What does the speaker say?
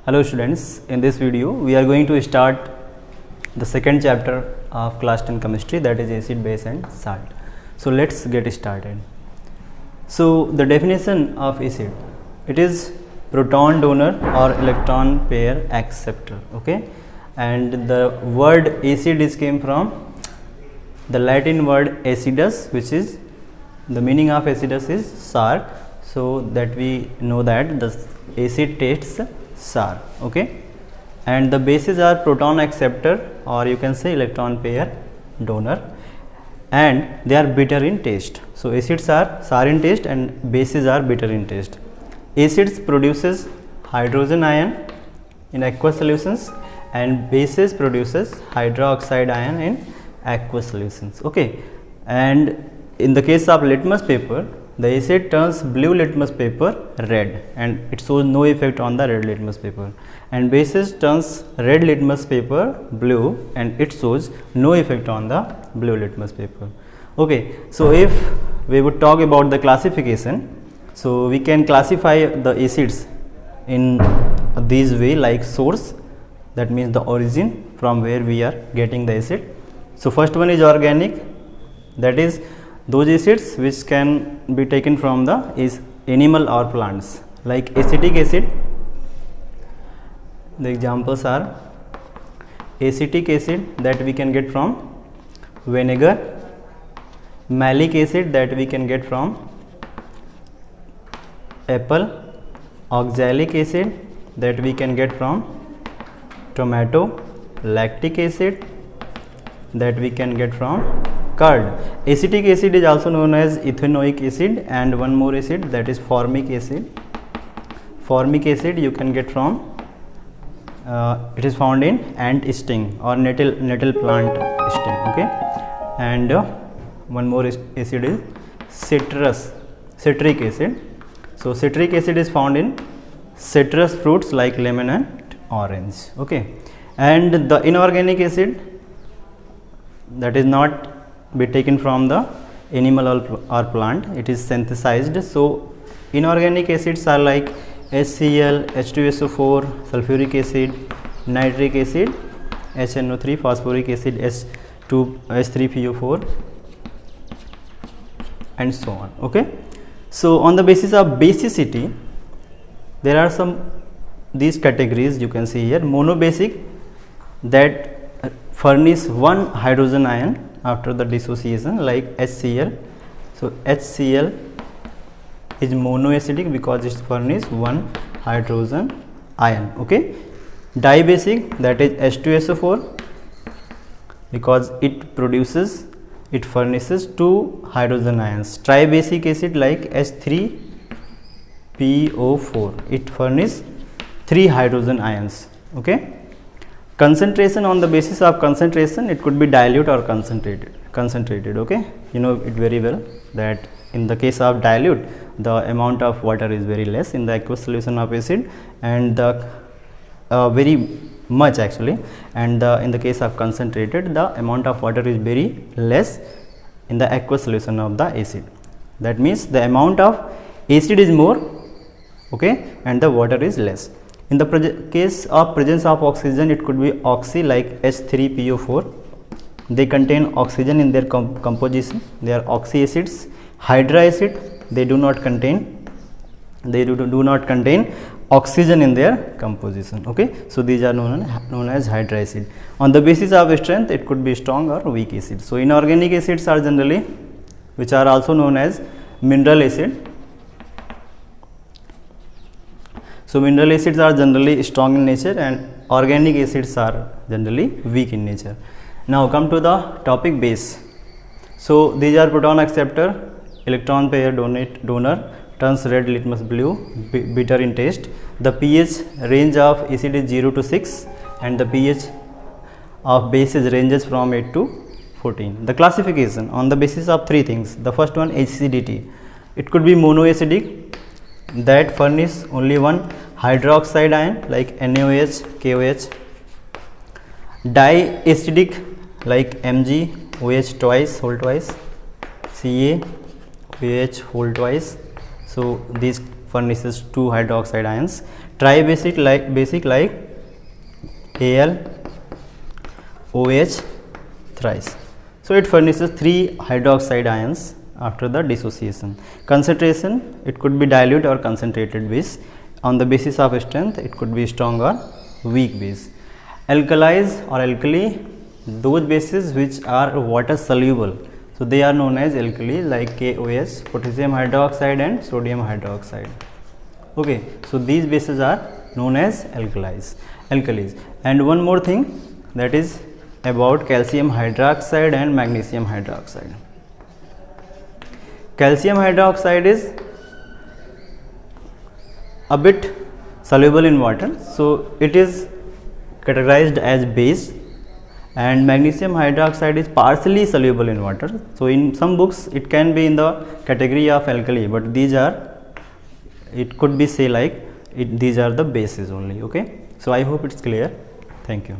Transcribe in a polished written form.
Hello students, in this video we are going to start the second chapter of class 10 chemistry, that is acid, base and salt. So let's get started. So the definition of acid, it is proton donor or electron pair acceptor, okay, and the word acid is came from the Latin word acidus, which is the meaning of acidus is sour, so that we know that the acid tastes sour, okay, and the bases are proton acceptor or you can say electron pair donor, and they are bitter in taste. So acids are sour in taste and bases are bitter in taste. Acids produces hydrogen ion in aqueous solutions and bases produces hydroxide ion in aqueous solutions, okay, and in the case of litmus paper, the acid turns blue litmus paper red and it shows no effect on the red litmus paper, and bases turns red litmus paper blue and it shows no effect on the blue litmus paper, okay. So if we would talk about the classification, so we can classify the acids in this way, like source, that means the origin from where we are getting the acid. So first one is organic, that is those acids which can be taken from the animal or plants, like acetic acid. The examples are acetic acid that we can get from vinegar, malic acid that we can get from apple, oxalic acid that we can get from tomato, lactic acid that we can get from curd. Acetic acid is also known as ethanoic acid, and one more acid, that is formic acid. Formic acid you can get from it is found in ant sting or nettle plant sting, okay, and one more acid is citric acid. So citric acid is found in citrus fruits like lemon and orange, okay, and the inorganic acid that is not be taken from the animal or plant, it is synthesized. So inorganic acids are like HCl, H2SO4, sulfuric acid, nitric acid, HNO3, phosphoric acid, H3PO4 and so on, okay. So on the basis of basicity, there are some these categories you can see here. Monobasic, that furnish one hydrogen ion after the dissociation, like HCl. So HCl is monoacidic because it furnishes one hydrogen ion, okay. Dibasic, that is H2SO4, because it furnishes two hydrogen ions. Tribasic acid like H3PO4, it furnishes three hydrogen ions, okay. Concentration, on the basis of concentration, it could be dilute or concentrated, okay. You know it very well that in the case of dilute, the amount of water is very less in the aqueous solution of acid, and the very much actually, and in the case of concentrated, the amount of water is very less in the aqueous solution of the acid. That means the amount of acid is more, okay, and the water is less. In the case of presence of oxygen, it could be oxy like H3PO4. They contain oxygen in their composition. They are oxy acids. Hydra acid, they do not contain oxygen in their composition, okay. So these are known as hydra acid. On the basis of strength, it could be strong or weak acid. So inorganic acids are generally, which are also known as mineral acid. So mineral acids are generally strong in nature and organic acids are generally weak in nature. Now come to the topic base. So these are proton acceptor, electron pair donor, turns red litmus blue, bitter in taste. The pH range of acid is 0 to 6 and the pH of bases ranges from 8 to 14. The classification on the basis of three things. The first one, acidity. It could be monoacidic, that furnish only one hydroxide ion like NaOH, KOH. Diacidic like Mg, OH twice, whole twice, Ca, OH whole twice. So these furnishes two hydroxide ions. Tribasic like Al, OH thrice. So it furnishes 3 hydroxide ions after the dissociation. Concentration, it could be dilute or concentrated base. On the basis of strength, it could be strong or weak base. Alkalis or alkali, those bases which are water soluble, so they are known as alkali, like KOH, potassium hydroxide and sodium hydroxide. Okay, so these bases are known as alkalis. And one more thing, that is about calcium hydroxide and magnesium hydroxide. Calcium hydroxide is a bit soluble in water, so it is categorized as base, and magnesium hydroxide is partially soluble in water. So in some books it can be in the category of alkali, but these are, it could be say like these are the bases only. Okay, so I hope it's clear. Thank you.